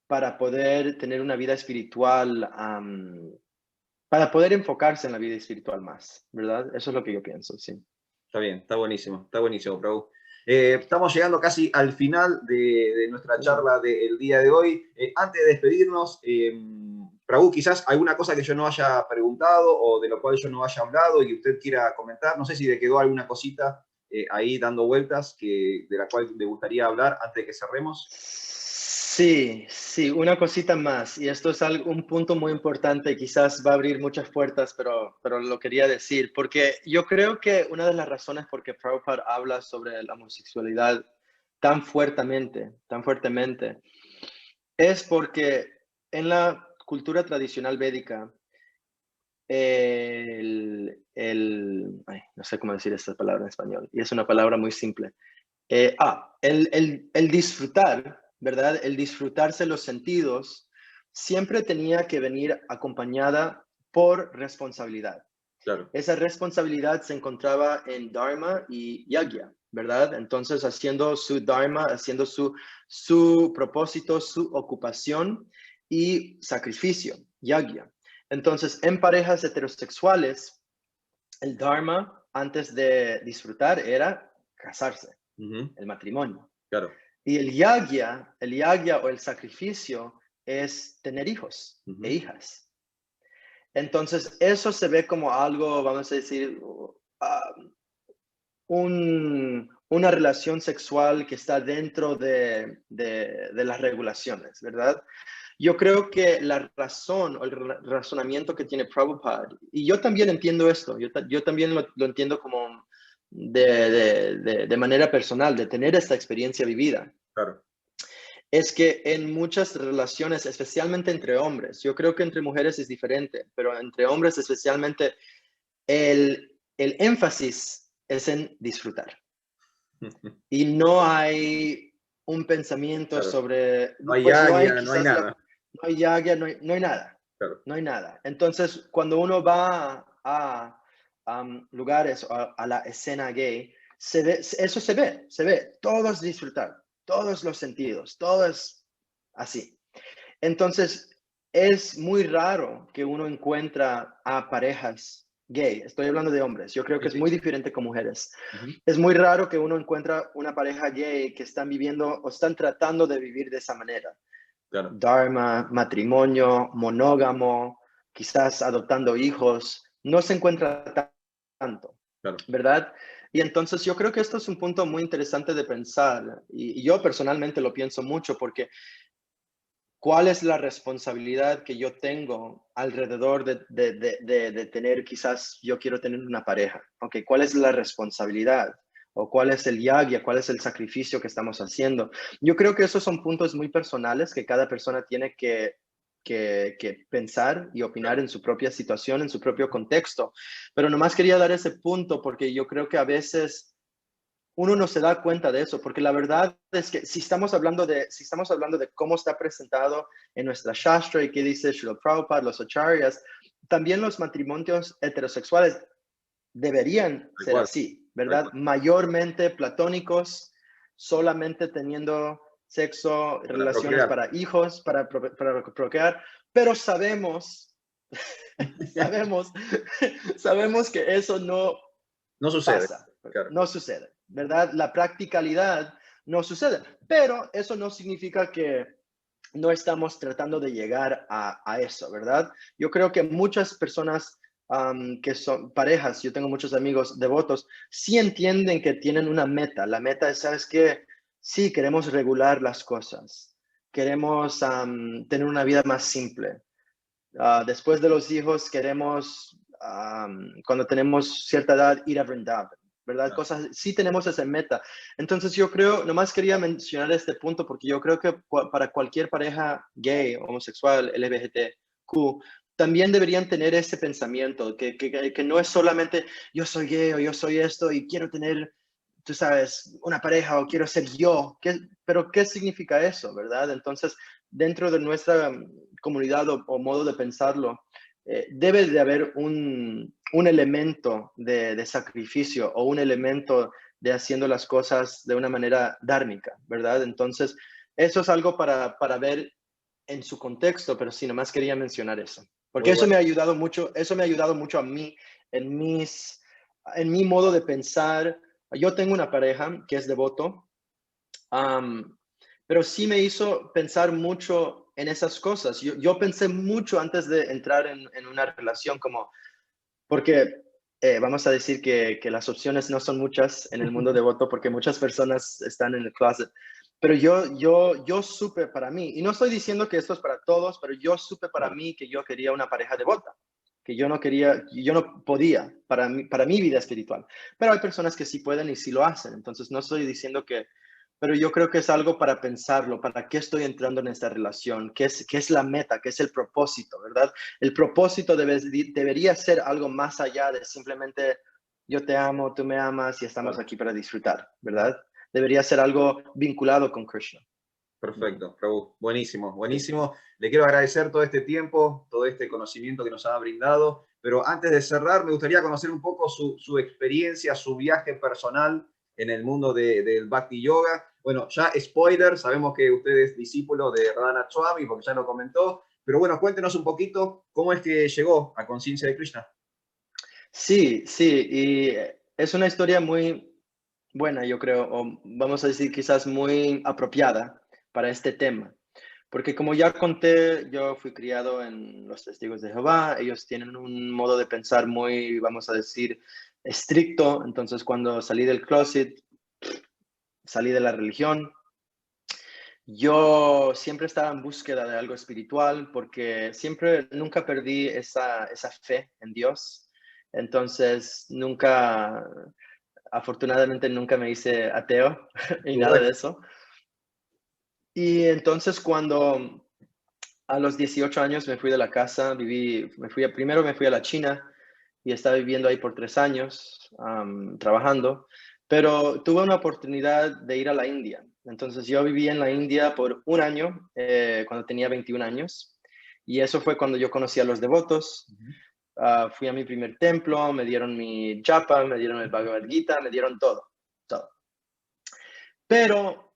para poder tener una vida espiritual, para poder enfocarse en la vida espiritual más, ¿verdad? Eso es lo que yo pienso, sí. Está bien, está buenísimo, Prabhu. Estamos llegando casi al final de nuestra charla del día de hoy. Antes de despedirnos, Prabhu, quizás alguna cosa que yo no haya preguntado o de lo cual yo no haya hablado y que usted quiera comentar. No sé si le quedó alguna cosita ahí dando vueltas de la cual le gustaría hablar antes de que cerremos. Sí, sí, una cosita más, y esto es un punto muy importante, quizás va a abrir muchas puertas, pero lo quería decir, porque yo creo que una de las razones por que Prabhupada habla sobre la homosexualidad tan fuertemente, es porque en la cultura tradicional védica, no sé cómo decir esta palabra en español, y es una palabra muy simple. El disfrutar, ¿verdad? El disfrutarse los sentidos siempre tenía que venir acompañada por responsabilidad. Claro. Esa responsabilidad se encontraba en Dharma y Yagya, ¿verdad? Entonces, haciendo su Dharma, haciendo su propósito, su ocupación y sacrificio, Yagya. Entonces, en parejas heterosexuales, el Dharma, antes de disfrutar, era casarse, Ujú, el matrimonio. claro. Y el yagya o el sacrificio es tener hijos e Ujú, hijas. Entonces, eso se ve como algo, vamos a decir, una relación sexual que está dentro de las regulaciones, ¿verdad? Yo creo que la razón o el razonamiento que tiene Prabhupada, y yo también entiendo esto, yo también lo entiendo como de manera personal, de tener esta experiencia vivida, claro. es que en muchas relaciones, especialmente entre hombres, yo creo que entre mujeres es diferente, pero entre hombres especialmente, el énfasis es en disfrutar. Y no hay un pensamiento Claro. sobre, No hay pues no hay águila, no hay quizás nada. no hay yagya, no hay nada, Claro. no hay nada. Entonces, cuando uno va a lugares, a la escena gay, eso se ve, todos disfrutar, todos los sentidos, todo es así. Entonces, es muy raro que uno encuentra a parejas gay. Estoy hablando de hombres. Yo creo Sí, que es sí. muy diferente con mujeres. Ujú, Es muy raro que uno encuentra una pareja gay que están viviendo o están tratando de vivir de esa manera. claro, Dharma, matrimonio, monógamo, quizás adoptando hijos. No se encuentra tanto, claro. ¿verdad? Y entonces yo creo que esto es un punto muy interesante de pensar. Y yo personalmente lo pienso mucho porque ¿cuál es la responsabilidad que yo tengo alrededor de tener, quizás yo quiero tener una pareja? Ok, ¿cuál es la responsabilidad? ¿O cuál es el yagya? ¿Cuál es el sacrificio que estamos haciendo? Yo creo que esos son puntos muy personales que cada persona tiene que pensar y opinar Claro. en su propia situación, en su propio contexto. Pero nomás quería dar ese punto porque yo creo que a veces uno no se da cuenta de eso, porque la verdad es que si estamos hablando de cómo está presentado en nuestra Shastra y qué dice Srila Prabhupada, los acharyas, también los matrimonios heterosexuales deberían Tal ser cual, así, tal ¿verdad? cual. Mayormente platónicos, solamente teniendo sexo, Para relaciones procrear. para hijos, para procrear, pero sabemos, sabemos que eso no No sucede. pasa, Claro. no sucede, ¿verdad? La practicalidad no sucede, pero eso no significa que no estamos tratando de llegar a eso, ¿verdad? Yo creo que muchas personas que son parejas, yo tengo muchos amigos devotos, sí entienden que tienen una meta. La meta es, ¿sabes qué? Sí, queremos regular las cosas, queremos tener una vida más simple. Después de los hijos, queremos, cuando tenemos cierta edad, ir a Vrindavan, ¿verdad? Claro. Cosas, sí tenemos esa meta. Entonces yo creo, nomás quería mencionar este punto porque yo creo que para cualquier pareja gay, homosexual, LGBTQ, también deberían tener ese pensamiento, que no es solamente yo soy gay o yo soy esto y quiero tener, tú sabes, una pareja o quiero ser yo. Pero ¿qué significa eso, verdad? Entonces, dentro de nuestra comunidad o modo de pensarlo, debe de haber un elemento de sacrificio o un elemento de haciendo las cosas de una manera dármica, ¿verdad? Entonces, eso es algo para ver en su contexto, pero sí, nomás quería mencionar eso. Porque Muy bueno. eso me ha ayudado mucho a mí en mi modo de pensar. Yo tengo una pareja que es devoto, um, pero sí me hizo pensar mucho en esas cosas. Yo pensé mucho antes de entrar en una relación, como, porque vamos a decir que las opciones no son muchas en el mundo devoto, porque muchas personas están en el closet. Pero yo supe para mí, y no estoy diciendo que esto es para todos, pero yo supe para Claro. mí que yo quería una pareja devota, que yo no quería, yo no podía para mi vida espiritual. Pero hay personas que sí pueden y sí lo hacen. Entonces no estoy diciendo que, pero yo creo que es algo para pensarlo, para qué estoy entrando en esta relación, qué es la meta, qué es el propósito, ¿verdad? El propósito debería ser algo más allá de simplemente yo te amo, tú me amas y estamos Claro. aquí para disfrutar, ¿verdad? Debería ser algo vinculado con Krishna. Ujú. Perfecto, Prabhu. Buenísimo, Sí. buenísimo. Le quiero agradecer todo este tiempo, todo este conocimiento que nos ha brindado, pero antes de cerrar, me gustaría conocer un poco su experiencia, su viaje personal en el mundo del Bhakti Yoga. Bueno, ya spoiler, sabemos que usted es discípulo de Radhanath Swami, porque ya lo comentó, pero bueno, cuéntenos un poquito cómo es que llegó a Conciencia de Krishna. Sí, sí, y es una historia muy buena, yo creo, o vamos a decir quizás muy apropiada para este tema. Porque como ya conté, yo fui criado en los Testigos de Jehová, ellos tienen un modo de pensar muy, vamos a decir, estricto. Entonces, cuando salí del closet, salí de la religión, yo siempre estaba en búsqueda de algo espiritual porque siempre, nunca perdí esa fe en Dios. Entonces, nunca, afortunadamente, nunca me hice ateo y Qué nada bueno. de eso. Y entonces, cuando a los 18 años me fui de la casa, primero me fui a la China y estaba viviendo ahí por 3 años, trabajando, pero tuve una oportunidad de ir a la India. Entonces yo viví en la India por un año, cuando tenía 21 años, y eso fue cuando yo conocí a los devotos. Ujú. Fui a mi primer templo, me dieron mi japa, me dieron el Bhagavad Gita, me dieron todo, todo. Pero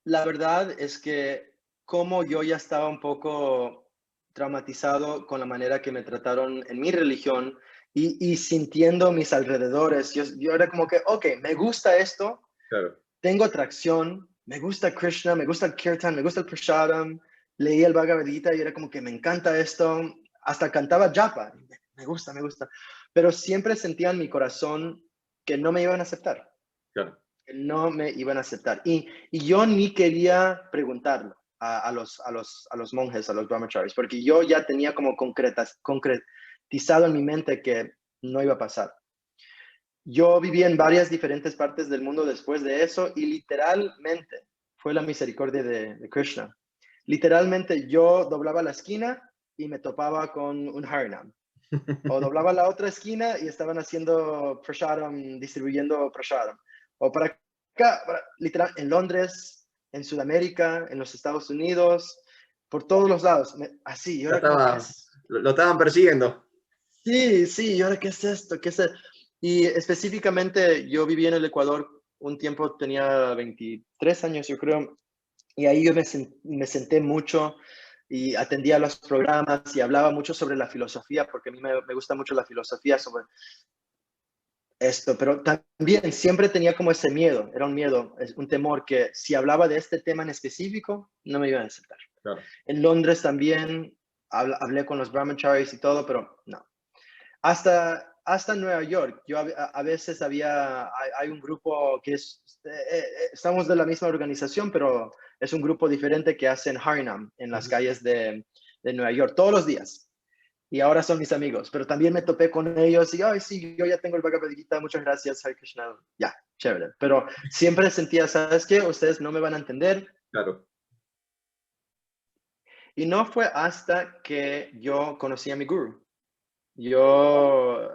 la verdad es que como yo ya estaba un poco traumatizado con la manera que me trataron en mi religión y sintiendo mis alrededores, yo era como que, ok, me gusta esto, Claro. tengo atracción, me gusta Krishna, me gusta el Kirtan, me gusta el Prasadam, leí el Bhagavad Gita y era como que me encanta esto, hasta cantaba japa, me gusta, me gusta, pero siempre sentía en mi corazón que no me iban a aceptar, Claro. que no me iban a aceptar. Y yo ni quería preguntarlo a los monjes, a los brahmacharis, porque yo ya tenía como concretizado en mi mente que no iba a pasar. Yo viví en varias diferentes partes del mundo después de eso y literalmente fue la misericordia de Krishna. Literalmente yo doblaba la esquina y me topaba con un Harinam. O doblaba la otra esquina y estaban haciendo prasadam, distribuyendo prasadam. O para acá, literal, en Londres, en Sudamérica, en los Estados Unidos, por todos los lados. Así, yo Ya era como, ¿qué estaba es? Lo estaban persiguiendo. Sí, sí, ¿y ahora qué es esto? ¿Qué es esto? Y específicamente yo viví en el Ecuador un tiempo, tenía 23 años, yo creo, y ahí yo me senté mucho y atendía los programas y hablaba mucho sobre la filosofía, porque a mí me gusta mucho la filosofía sobre esto, pero también siempre tenía como ese miedo, era un miedo, es un temor que si hablaba de este tema en específico, no me iban a aceptar. Claro. En Londres también hablé con los brahmacharis y todo, pero no. Hasta Nueva York, yo a veces hay un grupo que estamos de la misma organización, pero es un grupo diferente que hacen Harinam en las Ujú. calles de Nueva York todos los días. Y ahora son mis amigos, pero también me topé con ellos y, ay, sí, yo ya tengo el Bhagavad Gita, muchas gracias, Hare Krishna. Ya, chévere. Pero siempre sentía, ¿sabes qué? Ustedes no me van a entender. Claro. Y no fue hasta que yo conocí a mi guru. Yo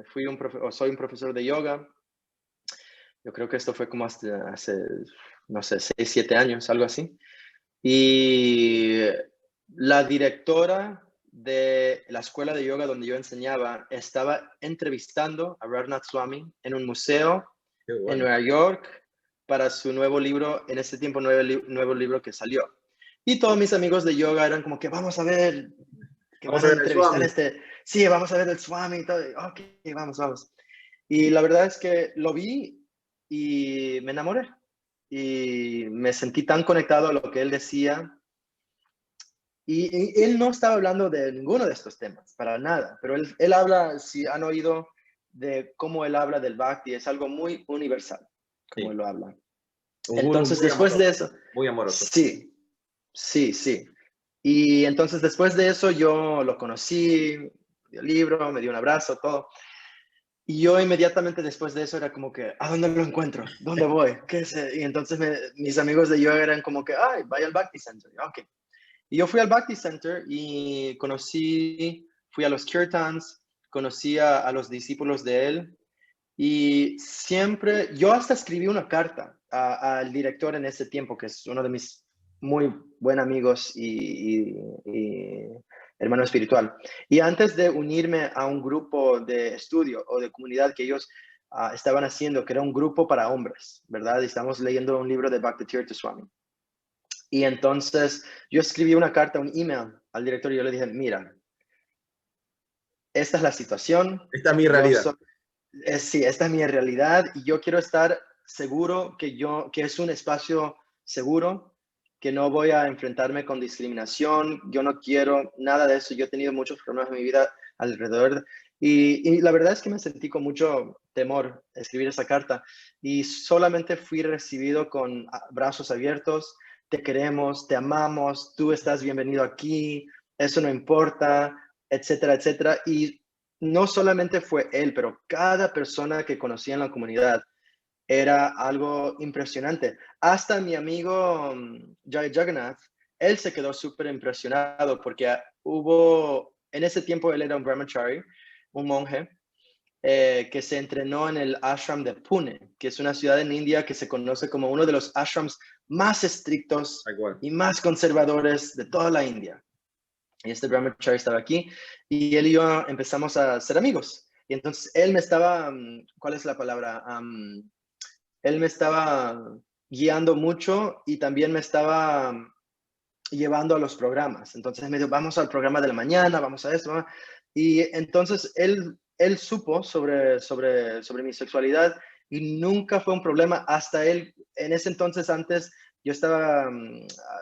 soy un profesor de yoga. Yo creo que esto fue como hasta hace, no sé, 6, 7 años, algo así. Y la directora de la escuela de yoga donde yo enseñaba estaba entrevistando a Radhanath Swami en un museo Qué en bueno. Nueva York para su nuevo libro, en ese tiempo nuevo libro que salió. Y todos mis amigos de yoga eran como que vamos a ver, que Vamos van a a ver el entrevistar Swami. a este, sí, vamos a ver el Swami y todo. Ok, vamos, vamos. Y la verdad es que lo vi y me enamoré. Y me sentí tan conectado a lo que él decía. Y él no estaba hablando de ninguno de estos temas, para nada. Pero él habla, si han oído de cómo él habla del Bhakti, es algo muy universal, como él Sí. lo habla. Un gurú Entonces, muy después de amoroso. eso, Muy amoroso. sí, sí, sí. Y entonces después de eso yo lo conocí, me dio el libro, me dio un abrazo, todo. Y yo inmediatamente después de eso era como que, ¿a dónde lo encuentro? ¿Dónde voy? ¿Qué es? Y entonces mis amigos de yoga eran como que, ay, vaya al Bhakti Center. Y, ok. Y yo fui al Bhakti Center y fui a los kirtans, conocí a los discípulos de él. Y siempre, yo hasta escribí una carta al director en ese tiempo, que es uno de mis muy buenos amigos y hermano espiritual. Y antes de unirme a un grupo de estudio o de comunidad que ellos estaban haciendo, que era un grupo para hombres, ¿verdad? Y estamos leyendo un libro de Bhaktivedanta Swami. Y entonces yo escribí una carta, un email al director y yo le dije, mira, esta es la situación, Esta es mi yo realidad. soy sí, esta es mi realidad y yo quiero estar seguro que es un espacio seguro, que no voy a enfrentarme con discriminación, yo no quiero nada de eso, yo he tenido muchos problemas en mi vida alrededor y la verdad es que me sentí con mucho temor escribir esa carta y solamente fui recibido con brazos abiertos, te queremos, te amamos, tú estás bienvenido aquí, eso no importa, etcétera, etcétera. Y no solamente fue él, pero cada persona que conocía en la comunidad era algo impresionante. Hasta mi amigo Jai Jagannath, él se quedó súper impresionado porque en ese tiempo él era un brahmachari, un monje, que se entrenó en el ashram de Pune, que es una ciudad en India que se conoce como uno de los ashrams más estrictos Tal cual. y más conservadores de toda la India. Y este brahmachari estaba aquí y él y yo empezamos a ser amigos. Y entonces él me estaba, ¿cuál es la palabra? Él me estaba guiando mucho y también me estaba llevando a los programas. Entonces me dijo, vamos al programa de la mañana, vamos a esto. Y entonces él supo sobre mi sexualidad y nunca fue un problema hasta él, en ese entonces antes yo estaba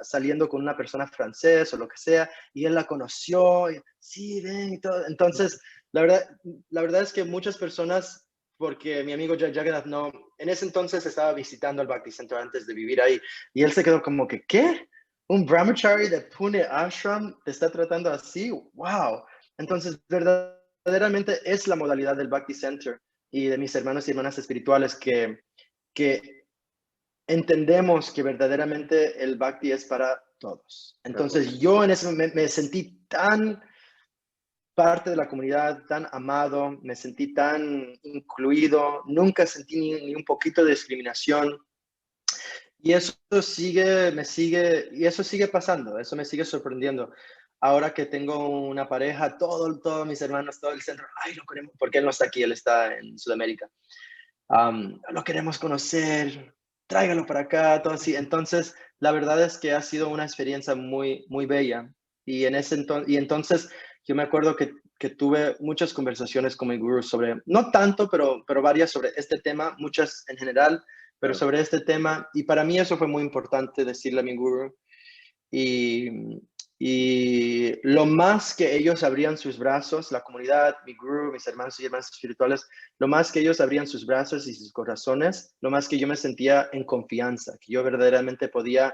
saliendo con una persona francesa o lo que sea, y él la conoció, y, sí, ven, y todo. Entonces, la verdad es que muchas personas, porque mi amigo Jagannath no, en ese entonces estaba visitando el Bhakti Center antes de vivir ahí, y él se quedó como que, ¿qué? ¿Un brahmachari de Pune Ashram te está tratando así? ¡Wow! Entonces, verdaderamente es la modalidad del Bhakti Center y de mis hermanos y hermanas espirituales que entendemos que verdaderamente el Bhakti es para todos. Tal cual. Entonces, yo en ese momento me sentí tan parte de la comunidad, tan amado, me sentí tan incluido, nunca sentí ni un poquito de discriminación. Y eso sigue pasando, eso me sigue sorprendiendo. ahora que tengo una pareja, todos mis hermanos, todo el centro, ay, lo queremos, porque él no está aquí, él está en Sudamérica. Lo queremos conocer, tráigalo para acá, todo así. Entonces, la verdad es que ha sido una experiencia muy, muy bella. Y entonces yo me acuerdo que tuve muchas conversaciones con mi gurú sobre, no tanto, pero varias sobre este tema, muchas en general, pero Claro. sobre este tema. Y para mí eso fue muy importante decirle a mi gurú. Y, y lo más que ellos abrían sus brazos, la comunidad, mi gurú, mis hermanos y hermanas espirituales, lo más que ellos abrían sus brazos y sus corazones, lo más que yo me sentía en confianza, que yo verdaderamente podía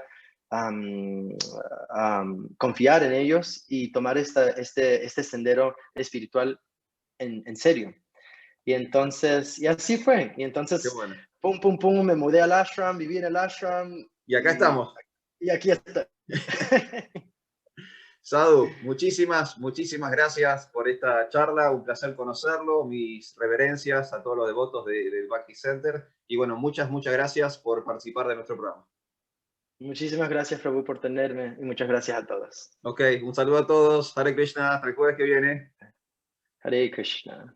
confiar en ellos y tomar este sendero espiritual en serio. Y entonces, y así fue. Y Qué entonces, bueno. pum, pum, pum, me mudé al ashram, viví en el ashram Y acá estamos. y aquí estoy. Sadhu, muchísimas gracias por esta charla, un placer conocerlo, mis reverencias a todos los devotos del Bhakti Center y bueno, muchas gracias por participar de nuestro programa. Muchísimas gracias, Prabhu, por tenerme y muchas gracias a todos. Ok, un saludo a todos, Hare Krishna, hasta el jueves que viene. Hare Krishna.